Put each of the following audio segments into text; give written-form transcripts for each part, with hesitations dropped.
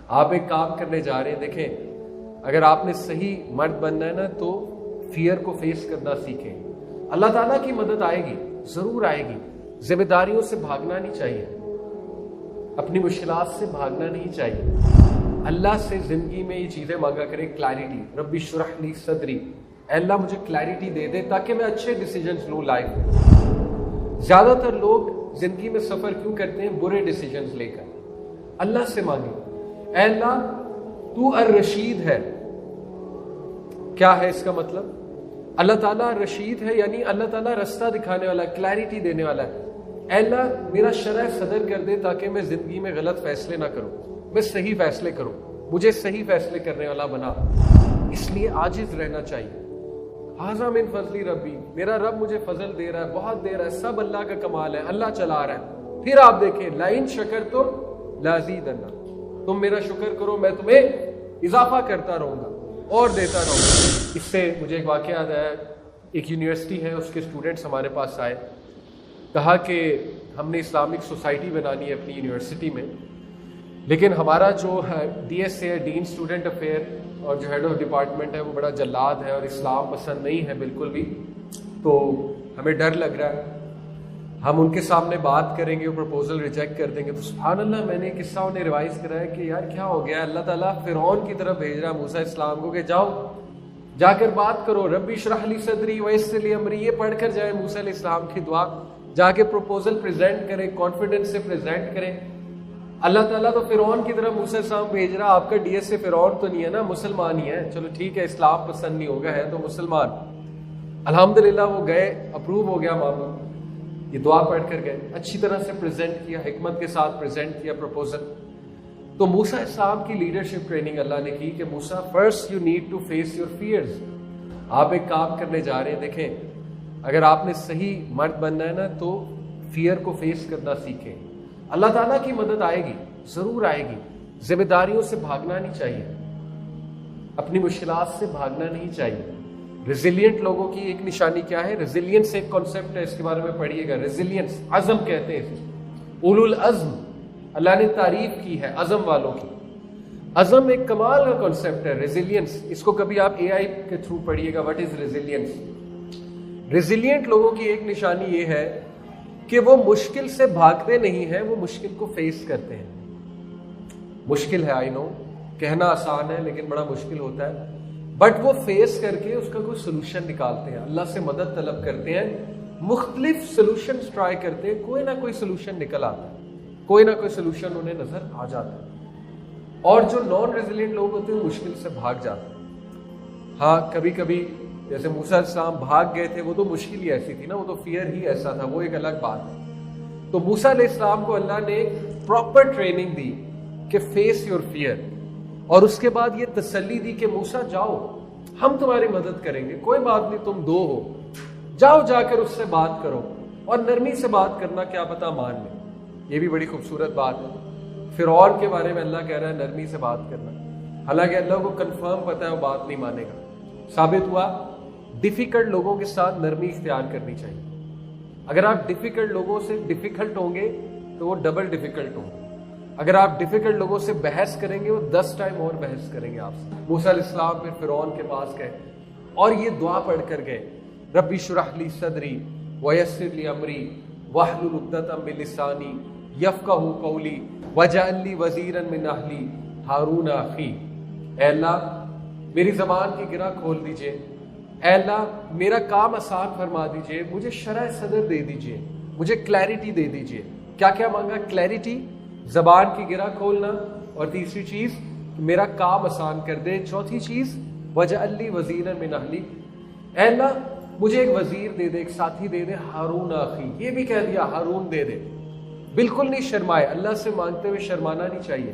آپ ایک کام کرنے جا رہے ہیں، دیکھیں اگر آپ نے صحیح مرد بننا ہے نا تو فیئر کو فیس کرنا سیکھیں. اللہ تعالیٰ کی مدد آئے گی، ضرور آئے گی. ذمہ داریوں سے بھاگنا نہیں چاہیے، اپنی مشکلات سے بھاگنا نہیں چاہیے. اللہ سے زندگی میں یہ چیزیں مانگا کریں، کلیئرٹی. ربی اشرح لی صدری، اے اللہ مجھے کلیئرٹی دے دے تاکہ میں اچھے ڈیسیجنز لوں لائف میں. زیادہ تر لوگ زندگی میں سفر کیوں کرتے ہیں؟ برے ڈیسیجنز لے کر. اللہ سے مانگیں، اے اللہ تو الرشید ہے. کیا ہے اس کا مطلب؟ اللہ تعالیٰ رشید ہے، یعنی اللہ تعالیٰ رستہ دکھانے والا ہے، کلیئرٹی دینے والا ہے. اے اللہ میرا شرح صدر کر دے تاکہ میں زندگی میں غلط فیصلے نہ کروں، میں صحیح فیصلے کروں، مجھے صحیح فیصلے کرنے والا بنا. اس لیے عاجز رہنا چاہیے. ھذا من فضل ربی، میرا رب مجھے فضل دے رہا ہے، بہت دے رہا ہے، سب اللہ کا کمال ہے، اللہ چلا رہا ہے. پھر آپ دیکھیں لئن شکرتم لازیدن، تم میرا شکر کرو میں تمہیں اضافہ کرتا رہوں گا اور دیتا رہوں گا. اس سے مجھے ایک واقعہ یاد آیا. ایک یونیورسٹی ہے، اس کے اسٹوڈنٹس ہمارے پاس آئے، کہا کہ ہم نے اسلامک سوسائٹی بنانی ہے اپنی یونیورسٹی میں، لیکن ہمارا جو D S A dean student affair اور جو ہیڈ آف ڈپارٹمنٹ ہے وہ بڑا جلاد ہے اور اسلام پسند نہیں ہے بالکل بھی، تو ہمیں ڈر لگ رہا ہے ہم ان کے سامنے بات کریں گے، وہ پروپوزل ریجیکٹ کر دیں گے. تو سبحان اللہ میں نے قصہ انہیں ریوائز کرایا کہ یار کیا ہو گیا، اللہ تعالیٰ فرعون کی طرف بھیج رہا ہے موسیٰ السلام کو کہ جاؤ جا کر بات کرو، ربی اشرح لی صدری ویسر لی امری، یہ پڑھ کر جائے موسیٰ علیہ السلام کی دعا، جا کے پروپوزل پریزنٹ کریں، کانفیڈنس سے پریزنٹ کریں. اللہ تعالیٰ تو فرعون کی طرف موسیٰ السلام بھیج رہا، آپ کا ڈی ایس سے فرعون تو نہیں ہے نا، مسلمان ہی ہے. چلو ٹھیک ہے، اسلام پسند نہیں ہوگا، ہے تو مسلمان. الحمدللہ وہ گئے، اپروو ہو گیا معاملہ، یہ دعا پڑھ کر گئے، اچھی طرح سے پریزنٹ کیا، حکمت کے ساتھ پریزنٹ کیا پروپوزل. تو موسیٰ السلام کی لیڈرشپ ٹریننگ اللہ نے کی کہ Musa first you need to face your fears. آپ ایک کام کرنے جا رہے ہیں، دیکھیں اگر آپ نے صحیح مرد بننا ہے نا تو فیئر کو فیس کرنا سیکھیں. اللہ تعالیٰ کی مدد آئے گی، ضرور آئے گی. ذمہ داریوں سے بھاگنا نہیں چاہیے، اپنی مشکلات سے بھاگنا نہیں چاہیے. ریزیلینٹ لوگوں کی ایک نشانی کیا ہے؟ ریزیلینس ایک کانسیپٹ ہے، اس کے بارے میں پڑھیے گا. ریزیلینس، عزم کہتے ہیں، اولو العزم اللہ نے تعریف کی ہے عزم والوں کی. عزم ایک کمال کا کانسیپٹ ہے. ریزیلینس، اس کو کبھی آپ اے آئی کے تھرو پڑھیے گا، واٹ از ریزیلینس. ریزیلینٹ لوگوں کی ایک نشانی یہ ہے کہ وہ مشکل سے بھاگتے نہیں ہیں، وہ مشکل کو فیس کرتے ہیں. مشکل ہے، آئی نو، کہنا آسان ہے لیکن بڑا مشکل ہوتا ہے، بٹ وہ فیس کر کے اس کا کوئی سلوشن نکالتے ہیں، اللہ سے مدد طلب کرتے ہیں، مختلف سلوشنز ٹرائی کرتے ہیں، کوئی نہ کوئی سلوشن نکل آتا ہے، کوئی نہ کوئی سلوشن انہیں نظر آ جاتا ہے. اور جو نان ریزیلینٹ لوگ ہوتے ہیں مشکل سے بھاگ جاتے ہیں. ہاں کبھی کبھی جیسے موسیٰ علیہ السلام بھاگ گئے تھے، وہ تو مشکل ہی ایسی تھی نا، وہ تو فیئر ہی ایسا تھا، وہ ایک الگ بات ہے. تو موسیٰ علیہ السلام کو اللہ نے ایک پراپر ٹریننگ دی کہ فیس یور فیئر، اور اس کے بعد یہ تسلی دی کہ موسیٰ جاؤ ہم تمہاری مدد کریں گے، کوئی بات نہیں، تم دو ہو، جاؤ جا کر اس سے بات کرو، اور نرمی سے بات کرنا، کیا پتہ مان لے. یہ بھی بڑی خوبصورت بات ہے. فرعون کے بارے میں اللہ کہہ رہا ہے نرمی سے بات کرنا، حالانکہ اللہ کو کنفرم پتہ ہے وہ بات نہیں مانے گا. ثابت ہوا ڈیفیکلٹ لوگوں کے ساتھ نرمی اختیار کرنی چاہیے. اگر آپ ڈیفیکلٹ لوگوں سے ڈیفیکلٹ ہوں گے تو وہ ڈبل ڈیفیکلٹ ہوں گے. اگر آپ ڈیفیکلٹ لوگوں سے بحث کریں گے وہ 10 ٹائم اور بحث کریں گے آپ سے. موسیٰ علیہ السلام پھر فرعون کے پاس گئے اور یہ دعا پڑھ کر گئے، ربی اشرح لی صدری ویسر لی امری واحلل عقدۃ من لسانی یفقہوا قولی واجعل لی وزیرا من اہلی ہارون اخی. اے اللہ میری زبان کی گرہ کھول دیجئے، اے اللہ میرا کام آسان فرما دیجئے، مجھے شرح صدر دے دیجئے، مجھے کلیئرٹی دے دیجئے. کیا کیا مانگا؟ کلیئرٹی، زبان کی گرہ کھولنا، اور تیسری چیز میرا کام آسان کر دے. چوتھی چیز واجعل لی وزیرا من اہلی، اے اللہ مجھے ایک وزیر دے دے، ایک ساتھی دے دے، ہارون اخی. یہ بھی کہہ دیا ہارون دے دے. بالکل نہیں شرمائے، اللہ سے مانگتے ہوئے شرمانا نہیں چاہیے.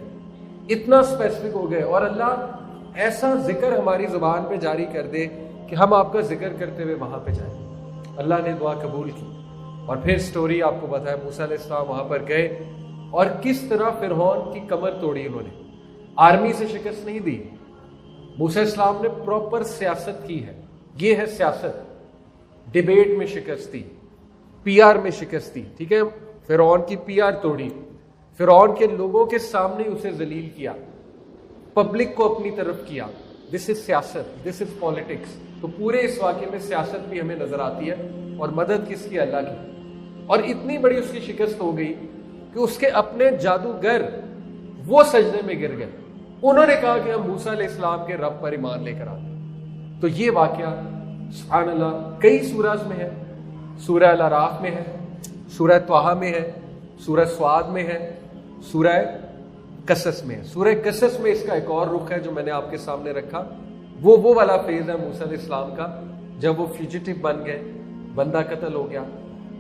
اتنا اسپیسیفک ہو گئے، اور اللہ ایسا ذکر ہماری زبان پہ جاری کر دے کہ ہم آپ کا ذکر کرتے ہوئے وہاں پہ جائیں. اللہ نے دعا قبول کی. اور پھر سٹوری آپ کو پتہ ہے، موسیٰ علیہ السلام وہاں پر گئے اور کس طرح فرعون کی کمر توڑی. انہوں نے آرمی سے شکست نہیں دی، موسیٰ علیہ السلام نے پراپر سیاست کی ہے. یہ ہے سیاست. ڈیبیٹ میں شکست دی، پی آر میں شکست دی. ٹھیک ہے، فرعون کی پی آر توڑی، فرعون کے لوگوں کے سامنے اسے ذلیل کیا. پبلک کو اپنی طرف کیا. دس از سیاست, دس از پالیٹکس. تو پورے اس واقعے میں سیاست بھی ہمیں نظر آتی ہے اور مدد کس کی؟ اللہ کی. اور اتنی بڑی اس کی شکست ہو گئی کہ اس کے اپنے جادوگر وہ سجدے میں گر گئے. انہوں نے کہا کہ ہم موسیٰ علیہ السلام کے رب پر ایمان لے کر آتے. تو یہ واقعہ سبحان اللہ کئی سورج میں ہے. سورہ الاعراف میں ہے, سورہ طٰہٰ میں ہے, سورہ سعد میں ہے, سورہ قصص میں ہے. سورہ قصص میں اس کا ایک اور رخ ہے جو میں نے آپ کے سامنے رکھا. وہ والا فیز ہے موسیٰ علیہ السلام کا جب وہ فیوجیٹو بن گئے, بندہ قتل ہو گیا,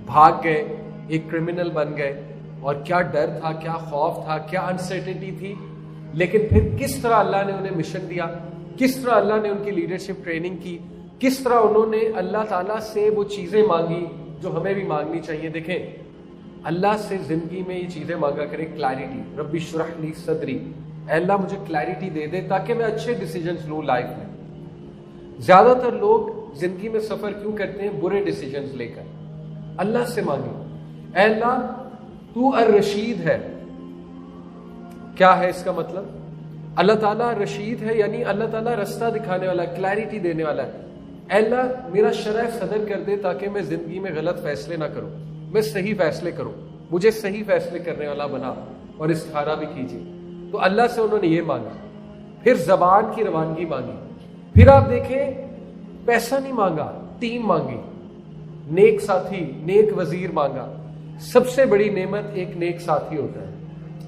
بھاگ گئے, ایک کرمنل بن گئے, اور کیا ڈر تھا, کیا خوف تھا, کیا انسرٹنٹی تھی. لیکن پھر کس طرح اللہ نے انہیں مشن دیا, کس طرح اللہ نے ان کی لیڈرشپ ٹریننگ کی, کس طرح انہوں نے اللہ تعالیٰ سے وہ چیزیں مانگی جو ہمیں بھی مانگنی چاہیے. دیکھیں اللہ سے زندگی میں یہ چیزیں مانگا کریں, کلیرٹی. ربی اشرح لی صدری, اے اللہ مجھے کلیرٹی دے دے تاکہ میں اچھے ڈیسیجنز لوں لائف میں. زیادہ تر لوگ زندگی میں سفر کیوں کرتے ہیں؟ برے ڈیسیجنز لے کر. اللہ سے مانگیں, اے اللہ تو الرشید ہے. کیا ہے اس کا مطلب؟ اللہ تعالیٰ رشید ہے یعنی اللہ تعالیٰ رستہ دکھانے والا, کلیرٹی دینے والا ہے. اے اللہ میرا شرح صدر کر دے تاکہ میں زندگی میں غلط فیصلے نہ کروں, میں صحیح فیصلے کروں, مجھے صحیح فیصلے کرنے والا بنا, اور استخارہ بھی کیجیے. تو اللہ سے انہوں نے یہ مانگا. پھر زبان کی روانگی مانگی. پھر آپ دیکھیں پیسہ نہیں مانگا, ٹیم مانگی, نیک ساتھی, نیک وزیر مانگا. سب سے بڑی نعمت ایک نیک ساتھی ہوتا ہے,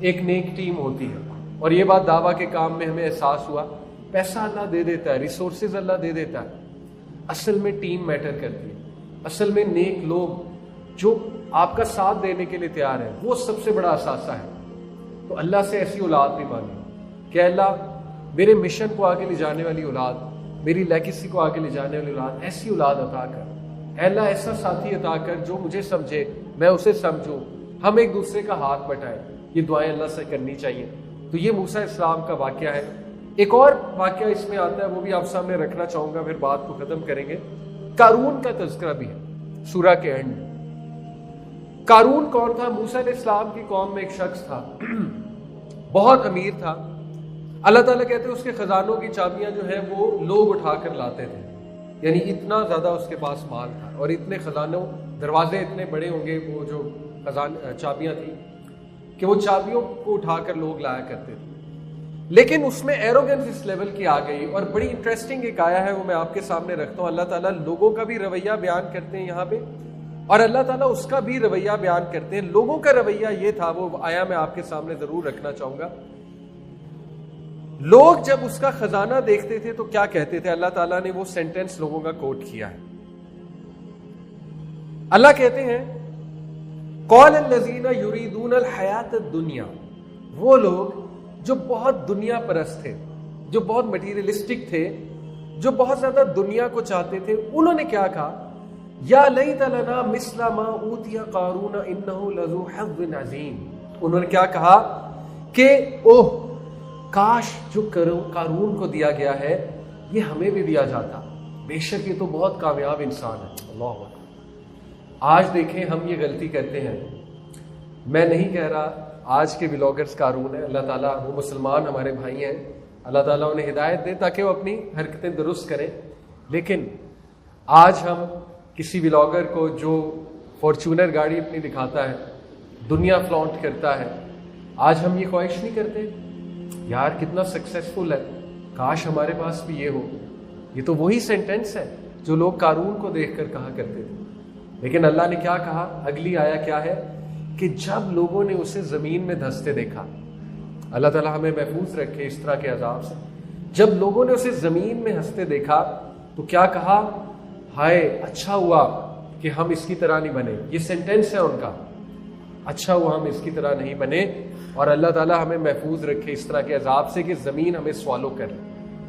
ایک نیک ٹیم ہوتی ہے. اور یہ بات دعویٰ کے کام میں ہمیں احساس ہوا. پیسہ اللہ دے دیتا ہے, ریسورسز اللہ دے دیتا ہے, اصل میں ٹیم میٹر کرتی ہے. اصل میں نیک لوگ جو آپ کا ساتھ دینے کے لیے تیار ہے وہ سب سے بڑا اثاثہ ہے. تو اللہ سے ایسی اولاد بھی مانگی کہ اللہ میرے مشن کو آگے لے جانے والی اولاد, میری لیگیسی کو آگے لے جانے والی اولاد, ایسی اولاد عطا کر. اے اللہ ایسا ساتھی عطا کر جو مجھے سمجھے, میں اسے سمجھوں, ہم ایک دوسرے کا ہاتھ بٹائیں. یہ دعائیں اللہ سے کرنی چاہیے. تو یہ موسیٰ علیہ السلام کا واقعہ ہے. ایک اور واقعہ اس میں آتا ہے, وہ بھی آپ سامنے رکھنا چاہوں گا, پھر بات کو ختم کریں گے. قارون کا تذکرہ بھی ہے سورہ کے اینڈ میں. قارون کون تھا؟ موسیٰ علیہ السلام کی قوم میں ایک شخص تھا, بہت امیر تھا. اللہ تعالیٰ کہتے ہیں اس کے خزانوں کی چابیاں جو ہیں وہ لوگ اٹھا کر لاتے تھے. یعنی اتنا زیادہ اس کے پاس مال تھا, اور اتنے خزانوں, دروازے اتنے بڑے ہوں گے وہ جو چابیاں تھیں کہ وہ چابیوں کو اٹھا کر لوگ لایا کرتے تھے. لیکن اس میں ایروگنس اس لیول کی آ گئی. اور بڑی انٹرسٹنگ ایک آیا ہے, وہ میں آپ کے سامنے رکھتا ہوں. اللہ تعالیٰ لوگوں کا بھی رویہ بیان کرتے ہیں یہاں پہ, اور اللہ تعالیٰ اس کا بھی رویہ بیان کرتے ہیں. لوگوں کا رویہ یہ تھا, وہ آیا میں آپ کے سامنے ضرور رکھنا چاہوں گا. لوگ جب اس کا خزانہ دیکھتے تھے تو کیا کہتے تھے؟ اللہ تعالیٰ نے وہ سینٹنس لوگوں کا کوٹ کیا ہے. اللہ کہتے ہیں قال الذین یریدون الحیات الدنیا, وہ لوگ جو بہت دنیا پرست تھے, جو بہت مٹیریلسٹک تھے, جو بہت زیادہ دنیا کو چاہتے تھے, انہوں نے کیا کہا؟ یا لیت لنا مثل ما اوتی قارون انہ لذو حظ عظیم. انہوں نے کیا کہا کہ اوہ کاش جو قارون کو دیا گیا ہے یہ ہمیں بھی دیا جاتا, بے شک یہ تو بہت کامیاب انسان ہے. اللہ اکبر. آج دیکھیں ہم یہ غلطی کرتے ہیں. میں نہیں کہہ رہا آج کے ولاگرز قارون ہیں, اللہ تعالیٰ, وہ مسلمان ہمارے بھائی ہیں, اللہ تعالیٰ انہیں ہدایت دے تاکہ وہ اپنی حرکتیں درست کریں. لیکن آج ہم کسی ولاگر کو جو فارچونر گاڑی اپنی دکھاتا ہے, دنیا فلانٹ کرتا ہے, آج ہم یہ خواہش نہیں کرتے یار کتنا سکسیسفل ہے, کاش ہمارے پاس بھی یہ ہو. یہ تو وہی سینٹینس ہے جو لوگ قارون کو دیکھ کر کہا کرتے تھے. لیکن اللہ نے کیا کہا؟ اگلی آیا کیا ہے کہ جب لوگوں نے اسے زمین میں دھستے دیکھا, اللہ تعالیٰ ہمیں محفوظ رکھے اس طرح کے عذاب سے. جب لوگوں نے اسے زمین میں ہنستے دیکھا تو کیا کہا؟ ہائے اچھا ہوا کہ ہم اس کی طرح نہیں بنے. یہ سینٹینس ہے ان کا, اچھا ہوا ہم اس کی طرح نہیں بنے. اور اللہ تعالیٰ ہمیں محفوظ رکھے اس طرح کے عذاب سے کہ زمین ہمیں سوالو کر لے.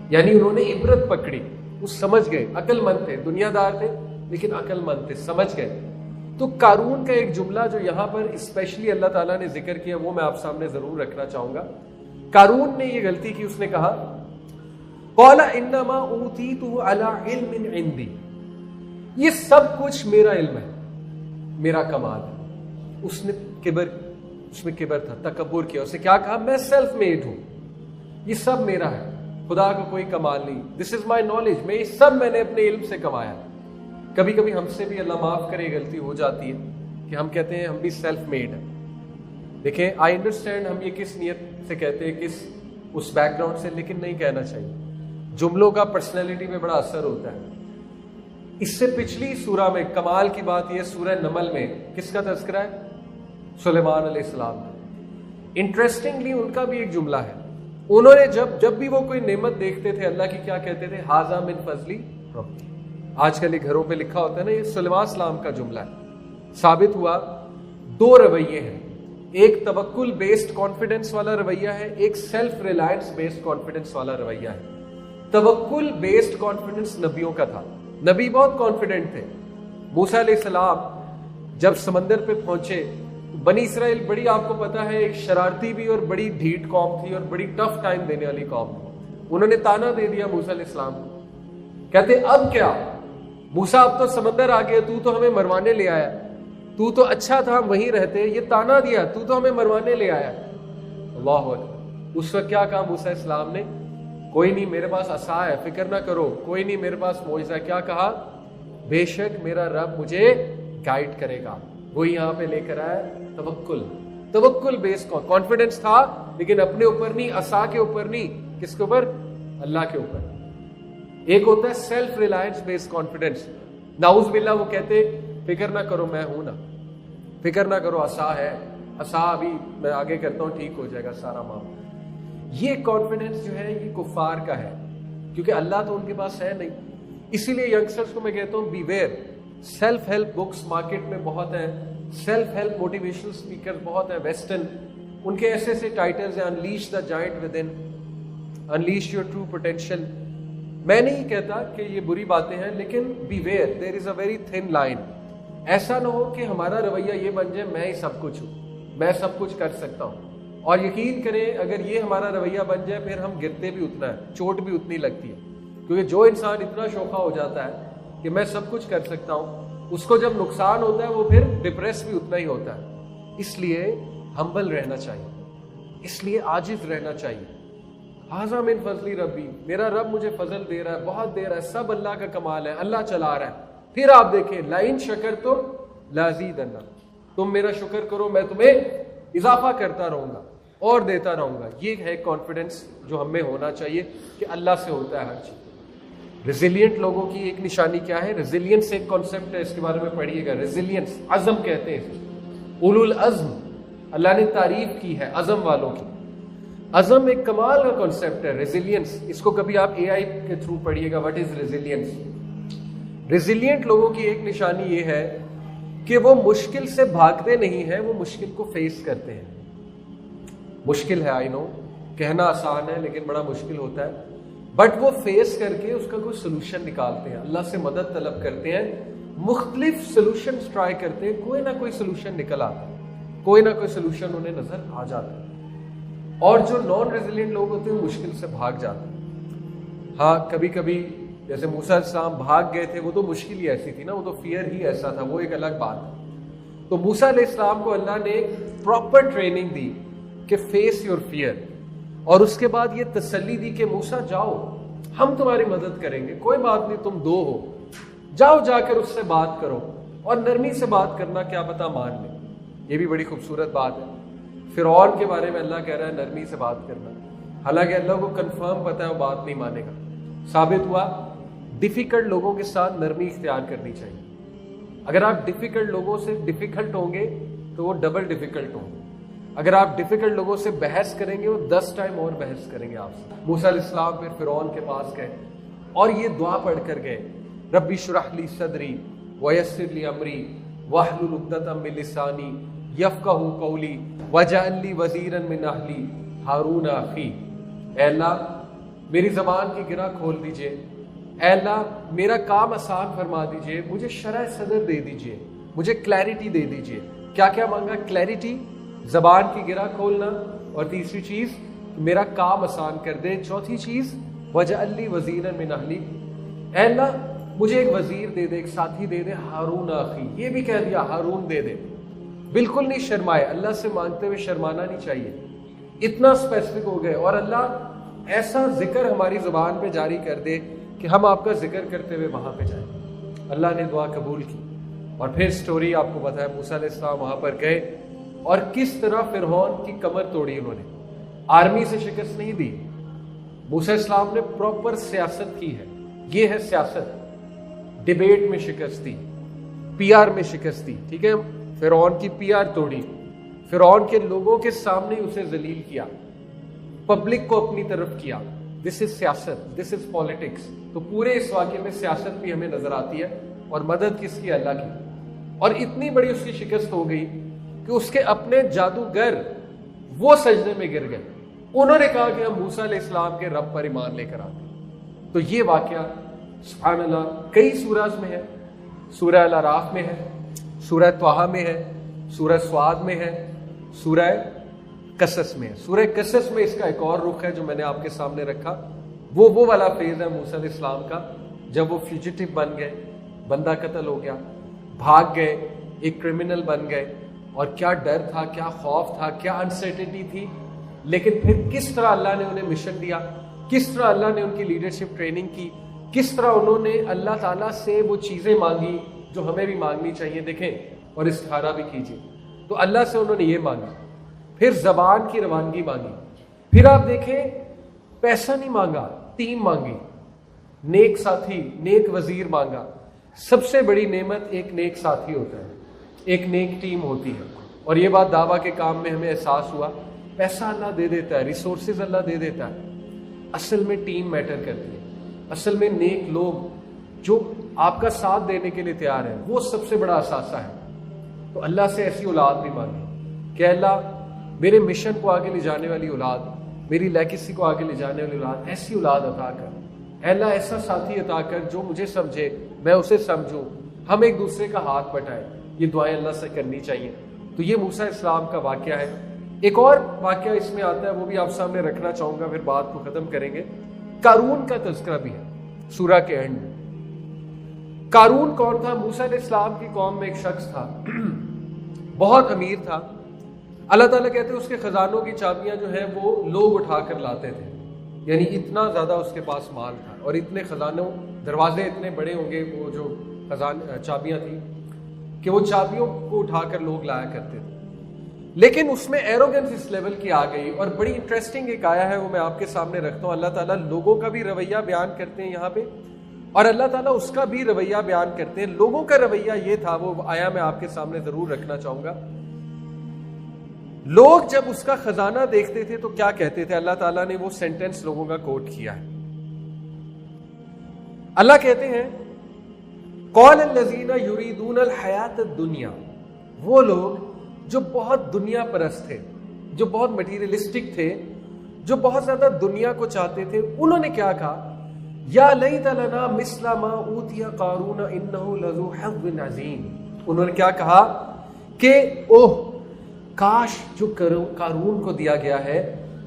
یعنی انہوں نے عبرت پکڑی, وہ سمجھ گئے, عقل مند تھے, دنیا دار تھے لیکن عقل مند تھے, سمجھ گئے. تو قارون کا ایک جملہ جو یہاں پر اسپیشلی اللہ تعالیٰ نے ذکر کیا وہ میں آپ سامنے ضرور رکھنا چاہوں گا. قارون نے یہ غلطی کی, اس نے کہا قال انما اوتیتہ علی علم عندی, یہ سب کچھ میرا علم ہے, میرا کمال ہے. اس نے کبر, اس میں کبر تھا, تکبر کیا. اسے کیا کہا؟ میں سیلف میڈ ہوں, یہ سب میرا ہے, خدا کا کوئی کمال نہیں. دس از مائی نالج, میں یہ سب میں نے اپنے علم سے کمایا. کبھی کبھی ہم سے بھی اللہ معاف کرے غلطی ہو جاتی ہے کہ ہم کہتے ہیں ہم بھی سیلف میڈ ہیں. دیکھیں آئی انڈرسٹینڈ ہم یہ کس نیت سے کہتے ہیں, کس اس بیک گراؤنڈ سے, لیکن نہیں کہنا چاہیے. جملوں کا پرسنالٹی میں بڑا اثر ہوتا ہے. اس سے پچھلی سورہ میں کمال کی بات یہ, سورہ نمل میں کس کا تذکرہ ہے؟ سلیمان علیہ السلام. انٹرسٹنگلی ان کا بھی ایک جملہ ہے, انہوں نے جب بھی وہ کوئی نعمت دیکھتے تھے اللہ کی, کیا کہتے تھے؟ ھذا من فضلی ربی. آج کل یہ گھروں پہ لکھا ہوتا ہے نا, یہ سلیمان السلام کا جملہ ہے. ثابت ہوا دو رویے ہیں, ایک توکل بیسڈ کانفیڈنس والا رویہ ہے, ایک سیلف ریلائنس بیسڈ کانفیڈنس والا رویہ ہے. توکل بیسڈ کانفیڈنس نبیوں کا تھا, نبی بہت کانفیڈنٹ تھے. موسیٰ علیہ السلام جب سمندر پہ پہنچے, بنی اسرائیل بڑی, آپ کو پتا ہے, ایک شرارتی بھی اور بڑی ڈھیٹ قوم تھی اور بڑی ٹف ٹائم دینے والی قوم تھی. انہوں نے تانا دے دیا موسیٰ علیہ السلام کو, کہتے اب کیا موسیٰ, اب تو سمندر آ گیا, تو ہمیں مروانے لے آیا, تو اچھا تھا ہم وہیں رہتے, یہ تانا دیا, تو ہمیں مروانے لے آیا. اللہ اکبر. اس وقت کیا کہا موسیٰ علیہ السلام نے؟ کوئی نہیں, میرے پاس عصا ہے, فکر نہ کرو, کوئی نہیں, میرے پاس معجزہ. کیا کہا؟ بے شک میرا رب مجھے گائیڈ کرے گا. وہی یہاں پہ لے کر آیا توکل بیس کانفیڈنس تھا, لیکن اپنے اوپر نہیں, عصا کے اوپر نہیں, کس کے اوپر؟ اللہ کے اوپر. ایک ہوتا ہے سیلف ریلائنس بیس کانفیڈنس. نعوذ باللہ وہ کہتے فکر نہ کرو, میں ہوں نا, فکر نہ کرو, عصا ہے, عصا ابھی میں آگے کرتا ہوں, ٹھیک ہو جائے گا سارا معاملہ. یہ کانفیڈنس جو ہے یہ کفار کا ہے, کیونکہ اللہ تو ان کے پاس ہے نہیں. اسی لیے ینگسٹرز کو میں کہتا ہوں beware. Self help books market میں بہت ہیں, سیلف ہیلپ موٹیویشنل اسپیکر بہت ہیں ویسٹرن, ان کے ایسے ٹائٹلز ہیں, انلیش دا جائنٹ ود ان, انلیش یور ٹرو پوٹینشیل. میں نہیں کہتا کہ یہ بری باتیں ہیں, لیکن beware, there is a very thin line. ایسا نہ ہو کہ ہمارا رویہ یہ بن جائے میں ہی سب کچھ ہوں, میں سب کچھ کر سکتا ہوں. اور یقین کریں اگر یہ ہمارا رویہ بن جائے پھر ہم گرتے بھی اتنا ہے, چوٹ بھی اتنی لگتی ہے. کیونکہ جو انسان اتنا شوخا ہو جاتا ہے کہ میں سب کچھ کر سکتا ہوں, اس کو جب نقصان ہوتا ہے وہ پھر ڈپریس بھی اتنا ہی ہوتا ہے. اس لیے ہمبل رہنا چاہیے, اس لیے عاجز رہنا چاہیے. ھذا من فضلی ربی, میرا رب مجھے فضل دے رہا ہے, بہت دے رہا ہے, سب اللہ کا کمال ہے, اللہ چلا رہا ہے. پھر آپ دیکھیں لئن شکرتم لازیدنکم, تم میرا شکر کرو میں تمہیں اضافہ کرتا رہوں گا اور دیتا رہوں گا. یہ ہے کانفیڈنس جو ہمیں ہونا چاہیے کہ اللہ سے ہوتا ہے ہر چیز. ریزیلینٹ لوگوں کی ایک نشانی کیا ہے؟ ریزیلینس ایک کانسیپٹ ہے, اس کے بارے میں پڑھیے گا. ریزیلینس, عزم کہتے ہیں, اولو العزم اللہ نے تعریف کی ہے عزم والوں کی. عزم ایک کمال کا کانسیپٹ ہے. ریزیلینس, اس کو کبھی آپ اے آئی کے تھرو پڑھیے گا, واٹ از ریزیلینس. ریزیلینٹ لوگوں کی ایک نشانی یہ ہے کہ وہ مشکل سے بھاگتے نہیں ہیں, وہ مشکل کو فیس کرتے ہیں. مشکل ہے, آئی نو, کہنا آسان ہے لیکن بڑا مشکل ہوتا ہے, بٹ وہ فیس کر کے اس کا کوئی سلوشن نکالتے ہیں, اللہ سے مدد طلب کرتے ہیں, مختلف سلوشنز ٹرائی کرتے ہیں, کوئی نہ کوئی سلوشن نکل آتا ہے, کوئی نہ کوئی سلوشن انہیں نظر آ جاتا ہے. اور جو نان ریزیلینٹ لوگ ہوتے ہیں مشکل سے بھاگ جاتے ہیں. ہاں کبھی کبھی جیسے موسیٰ علیہ السلام بھاگ گئے تھے, وہ تو مشکل ہی ایسی تھی نا, وہ تو فیئر ہی ایسا تھا, وہ ایک الگ بات ہے. تو موسیٰ علیہ السلام کو اللہ نے پراپر ٹریننگ دی کہ فیس یور فیئر, اور اس کے بعد یہ تسلی دی کہ موسیٰ جاؤ, ہم تمہاری مدد کریں گے, کوئی بات نہیں, تم دو ہو, جاؤ جا کر اس سے بات کرو, اور نرمی سے بات کرنا, کیا پتا مان لے. یہ بھی بڑی خوبصورت بات ہے. فرعون کے بارے میں اللہ کہہ رہا ہے نرمی سے بات کرنا, حالانکہ اللہ کو کنفرم پتا ہے وہ بات نہیں مانے گا. ثابت ہوا ڈیفیکلٹ لوگوں کے ساتھ نرمی اختیار کرنی چاہیے. اگر آپ ڈیفیکلٹ لوگوں سے ڈیفیکلٹ ہوں گے تو وہ ڈبل ڈیفیکلٹ ہوں گے. اگر آپ ڈیفیکلٹ لوگوں سے بحث کریں گے وہ 10 ٹائم اور بحث کریں گے آپ سے. موسیٰ علیہ السلام پھر فرعون کے پاس گئے اور یہ دعا پڑھ کر گئے, ربی اشرح لی صدری ویسر لی امری واحلل عقدۃ من لسانی یفقہوا قولی واجعل لی وزیرا من اہلی ہارون اخی. اے اللہ میری زبان کی گرہ کھول دیجئے, اے اللہ میرا کام آسان فرما دیجئے, مجھے شرح صدر دے دیجئے, مجھے کلیرٹی دے دیجئے. کیا کیا مانگا؟ کلیرٹی, زبان کی گرہ کھولنا, اور تیسری چیز میرا کام آسان کر دے, چوتھی چیز وجعل لی وزیرا من اہلی, اے اللہ مجھے ایک وزیر دے دے, ایک ساتھی دے دے, ہارون اخی. یہ بھی کہہ دیا ہارون دے دے. بالکل نہیں شرمائے, اللہ سے مانگتے ہوئے شرمانا نہیں چاہیے, اتنا اسپیسیفک ہو گئے. اور اللہ ایسا ذکر ہماری زبان پہ جاری کر دے کہ ہم آپ کا ذکر کرتے ہوئے وہاں پہ جائیں۔ اللہ نے دعا قبول کی، اور پھر سٹوری آپ کو پتا ہے، موسیٰ علیہ السلام وہاں پر گئے اور کس طرح فرعون کی کمر توڑی انہوں نے، آرمی سے شکست نہیں دی۔ موسیٰ علیہ السلام نے پراپر سیاست کی ہے، یہ ہے سیاست۔ ڈیبیٹ میں شکست دی، پی آر میں شکست دی، ٹھیک ہے، فرعون کی پی آر توڑی، فرعون کے لوگوں کے سامنے اسے ذلیل کیا، پبلک کو اپنی طرف کیا۔ دس از سیاست، دس از پالیٹکس۔ تو پورے اس واقعے میں سیاست بھی ہمیں نظر آتی ہے، اور مدد کس کی؟ اللہ کی۔ اور اتنی بڑی اس کی شکست ہو گئی کہ اس کے اپنے جادوگر وہ سجدے میں گر گئے، انہوں نے کہا کہ ہم موسیٰ علیہ السلام کے رب پر ایمان لے کر آتے ہیں۔ تو یہ واقعہ سبحان اللہ کئی سورج میں ہے، سورہ الاعراف میں ہے، سورہ طٰہٰ میں ہے، سورہ صاد میں ہے، سورہ قصص میں ہے۔ سورہ قصص میں اس کا ایک اور رخ ہے جو میں نے آپ کے سامنے رکھا، وہ والا فیز ہے موسیٰ علیہ السلام کا، جب وہ فیوجیٹو بن گئے، بندہ قتل ہو گیا، بھاگ گئے، ایک کرمنل بن گئے، اور کیا ڈر تھا، کیا خوف تھا، کیا انسرٹنٹی تھی، لیکن پھر کس طرح اللہ نے انہیں مشن دیا، کس طرح اللہ نے ان کی لیڈرشپ ٹریننگ کی، کس طرح انہوں نے اللہ تعالیٰ سے وہ چیزیں مانگی جو ہمیں بھی مانگنی چاہیے، دیکھیں، اور استخارہ بھی کیجیے۔ تو اللہ سے انہوں نے یہ مانگا، پھر زبان کی روانگی مانگی، پھر آپ دیکھیں پیسہ نہیں مانگا، ٹیم مانگی، نیک ساتھی، نیک وزیر مانگا۔ سب سے بڑی نعمت ایک نیک ساتھی ہوتا ہے، ایک نیک ٹیم ہوتی ہے، اور یہ بات دعویٰ کے کام میں ہمیں احساس ہوا۔ پیسہ اللہ دے دیتا ہے، ریسورسز اللہ دے دیتا ہے، اصل میں ٹیم میٹر کرتی ہے، اصل میں نیک لوگ جو آپ کا ساتھ دینے کے لیے تیار ہیں، وہ سب سے بڑا اثاثہ ہے۔ تو اللہ سے ایسی اولاد بھی مانگی کہ اللہ میرے مشن کو آگے لے جانے والی اولاد، میری لیگیسی کو آگے لے جانے والی اولاد، ایسی اولاد عطا کر، اے اللہ ایسا ساتھی عطا کر جو مجھے سمجھے، میں اسے سمجھوں، ہم ایک دوسرے کا ہاتھ بٹائیں۔ یہ دعائیں اللہ سے کرنی چاہیے۔ تو یہ موسیٰ علیہ السلام کا واقعہ ہے۔ ایک اور واقعہ اس میں آتا ہے، وہ بھی آپ سامنے رکھنا چاہوں گا، پھر بات کو ختم کریں گے۔ قارون کا تذکرہ بھی ہے سورہ کے اینڈ میں۔ قارون کون تھا؟ موسیٰ علیہ السلام کی قوم میں ایک شخص تھا، بہت امیر تھا۔ اللہ تعالیٰ کہتے ہیں اس کے خزانوں کی چابیاں جو ہیں وہ لوگ اٹھا کر لاتے تھے، یعنی اتنا زیادہ اس کے پاس مال تھا، اور اتنے خزانوں، دروازے اتنے بڑے ہوں گے وہ جو چابیاں تھیں کہ وہ چابیوں کو اٹھا کر لوگ لایا کرتے تھے۔ لیکن اس میں ایروگنس اس لیول کی آ گئی، اور بڑی انٹرسٹنگ ایک آیا ہے، وہ میں آپ کے سامنے رکھتا ہوں۔ اللہ تعالیٰ لوگوں کا بھی رویہ بیان کرتے ہیں یہاں پہ، اور اللہ تعالیٰ اس کا بھی رویہ بیان کرتے ہیں۔ لوگوں کا رویہ یہ تھا، وہ آیا میں آپ کے سامنے ضرور رکھنا چاہوں گا۔ لوگ جب اس کا خزانہ دیکھتے تھے تو کیا کہتے تھے؟ اللہ تعالیٰ نے وہ سینٹنس لوگوں کا کوٹ کیا ہے۔ اللہ کہتے ہیں قال الذین یریدون الحیات الدنیا، وہ لوگ جو بہت دنیا پرست تھے، جو بہت مٹیریلسٹک تھے، جو بہت زیادہ دنیا کو چاہتے تھے، انہوں نے کیا کہا؟ یا لیت لنا مثل ما اوتی قارون انہ لذو حظ عظیم۔ انہوں نے کیا کہا کہ اوہ کاش جو قارون کو دیا گیا ہے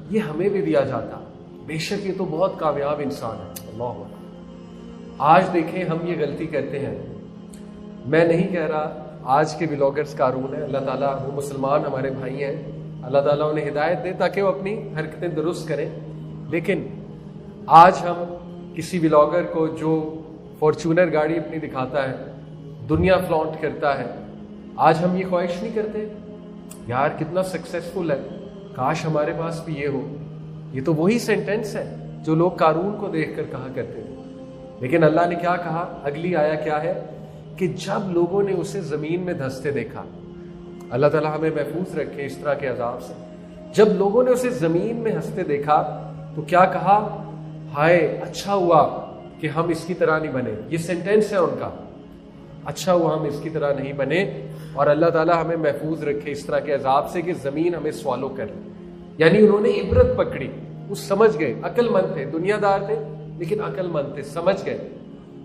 یہ ہمیں بھی دیا جاتا، بے شک یہ تو بہت کامیاب انسان ہے۔ اللہ اکبر۔ آج دیکھیں ہم یہ غلطی کرتے ہیں، میں نہیں کہہ رہا آج کے بلاگرز قارون ہیں، اللہ تعالیٰ وہ مسلمان ہمارے بھائی ہیں، اللہ تعالیٰ انہیں ہدایت دے تاکہ وہ اپنی حرکتیں درست کریں، لیکن آج ہم کسی بلاگر کو جو فارچونر گاڑی اپنی دکھاتا ہے، دنیا فلانٹ کرتا ہے، آج ہم یہ خواہش نہیں کرتے یار کتنا سکسیسفل ہے، کاش ہمارے پاس بھی یہ ہو۔ یہ تو وہی سینٹینس ہے جو لوگ قارون کو دیکھ کر کہا کرتے تھے، لیکن اللہ نے کیا کہا؟ اگلی آیا کیا ہے کہ جب لوگوں نے اسے زمین میں دھنستے دیکھا، اللہ تعالیٰ ہمیں محفوظ رکھے اس طرح کے عذاب سے، جب لوگوں نے اسے زمین میں ہنستے دیکھا تو کیا کہا؟ ہائے اچھا ہوا کہ ہم اس کی طرح نہیں بنے۔ یہ سینٹینس ہے ان کا، اچھا ہوا ہم اس کی طرح نہیں بنے، اور اللہ تعالیٰ ہمیں محفوظ رکھے اس طرح کے عذاب سے کہ زمین ہمیں سوالو کر لے۔ یعنی انہوں نے عبرت پکڑی، وہ سمجھ گئے، عقل مند تھے، دنیا دار تھے لیکن عقل مند تھے، سمجھ گئے۔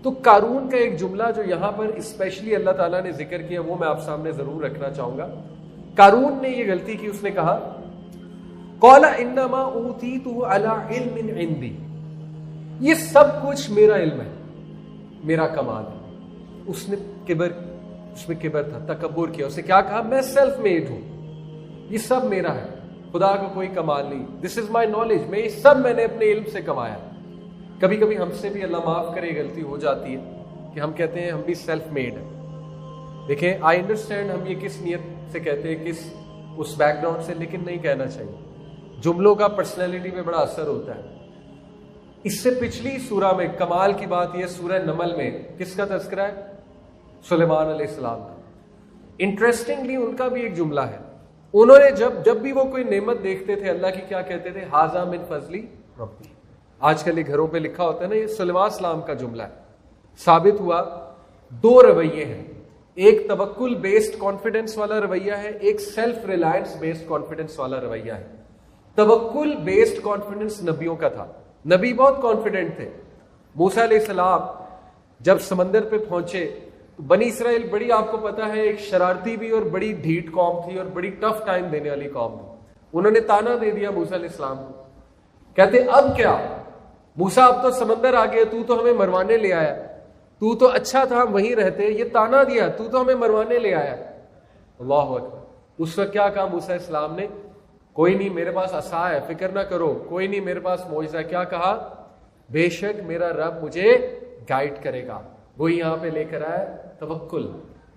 تو قارون کا ایک جملہ جو یہاں پر اسپیشلی اللہ تعالیٰ نے ذکر کیا وہ میں آپ سامنے ضرور رکھنا چاہوں گا۔ قارون نے یہ غلطی کی، اس نے کہا قال انما اوتیتہ علی علم عندی، یہ سب کچھ میرا علم ہے، میرا کمال ہے۔ اس میں کبر تھا، تکبر کیا، اسے کیا کہا؟ میں سیلف میڈ ہوں، یہ سب میرا ہے۔ خدا کو کوئی کمال نہیں. دس از مائی نالج، میں یہ سب میں نے اپنے علم سے کمایا. کبھی کبھی ہم سے بھی اللہ معاف کرے غلطی ہو جاتی ہے کہ ہم کہتے ہیں ہم بھی سیلف میڈ ہیں. دیکھیں آئی انڈرسٹینڈ ہم یہ کس نیت سے کہتے ہیں، کس اس بیک گراؤنڈ سے، لیکن نہیں کہنا چاہیے. جملوں کا پرسنالٹی پہ بڑا اثر ہوتا ہے. اس سے پچھلی سورہ میں کمال کی بات یہ، سورہ نمل میں کس کا تذکرہ ہے؟ سلیمان علیہ السلام کا. انٹرسٹنگلی ان کا بھی ایک جملہ ہے. انہوں نے جب بھی وہ کوئی نعمت دیکھتے تھے اللہ کی، کیا کہتے تھے؟ ھذا من فضلی ربی. آج کل یہ گھروں پہ لکھا ہوتا ہے نا، یہ سلیمان السلام کا جملہ ہے. ثابت ہوا 2 رویے ہیں. ایک توکل بیسڈ کانفیڈنس والا رویہ ہے، ایک سیلف ریلائنس بیسڈ کانفیڈنس والا رویہ ہے. توکل بیسڈ کانفیڈنس نبیوں کا تھا. نبی بہت کانفیڈنٹ تھے. موسیٰ علیہ السلام جب سمندر پہ پہنچے تو بنی اسرائیل بڑی، آپ کو پتا ہے، ایک شرارتی بھی اور بڑی ڈھیٹ قوم تھی اور بڑی ٹف ٹائم دینے والی قوم تھی. انہوں نے تانا دے دیا موسیٰ علیہ السلام کو. کہتے اب کیا موسیٰ، اب تو سمندر آ گیا، تو ہمیں مروانے لے آیا. تو اچھا تھا ہم وہیں رہتے، یہ تانا دیا، تو ہمیں مروانے لے آیا. اللہ اکبر. اس وقت کیا کہا موسیٰ علیہ السلام نے؟ کوئی نہیں، میرے پاس عصا ہے، فکر نہ کرو، کوئی نہیں، میرے پاس معجزہ ہے. کیا کہا؟ بے شک میرا رب مجھے گائیڈ کرے گا. وہی یہاں پہ لے کر آیا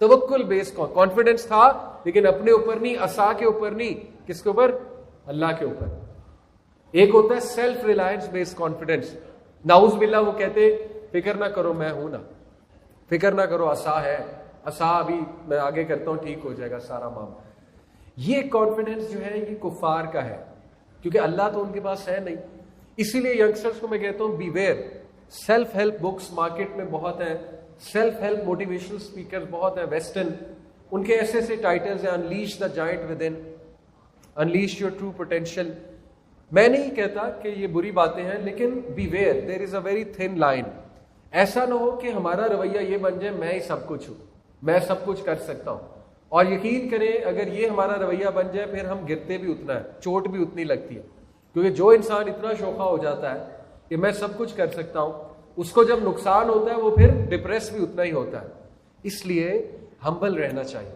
توکل بیس کانفیڈنس تھا، لیکن اپنے اوپر نہیں، عصا کے اوپر نہیں. کس کے اوپر؟ اللہ کے اوپر. ایک ہوتا ہے سیلف ریلائنس بیس کانفیڈنس. نعوذ باللہ وہ کہتے فکر نہ کرو میں ہوں نا، فکر نہ کرو، عصا ہے، عصا ابھی میں آگے کرتا ہوں، ٹھیک ہو جائے گا سارا معاملہ. یہ کانفیڈنس جو ہے یہ کفار کا ہے، کیونکہ اللہ تو ان کے پاس ہے نہیں. اسی لیے ینگسٹرز کو میں کہتا ہوں beware. Self help books market میں بہت ہیں، سیلف ہیلپ موٹیویشنل اسپیکر بہت ہیں ویسٹرن. ان کے ایسے ٹائٹلز ہیں، انلیش دا جائنٹ ود ان، انلیش یور ٹرو پوٹینشیل. میں نہیں کہتا کہ یہ بری باتیں ہیں، لیکن beware, there is a very thin line. ایسا نہ ہو کہ ہمارا رویہ یہ بن جائے میں ہی سب کچھ ہوں، میں سب کچھ کر سکتا ہوں. اور یقین کریں اگر یہ ہمارا رویہ بن جائے پھر ہم گرتے بھی اتنا ہے، چوٹ بھی اتنی لگتی ہے. کیونکہ جو انسان اتنا شوخا ہو جاتا ہے کہ میں سب کچھ کر سکتا ہوں، اس کو جب نقصان ہوتا ہے وہ پھر ڈپریس بھی اتنا ہی ہوتا ہے. اس لیے ہمبل رہنا چاہیے.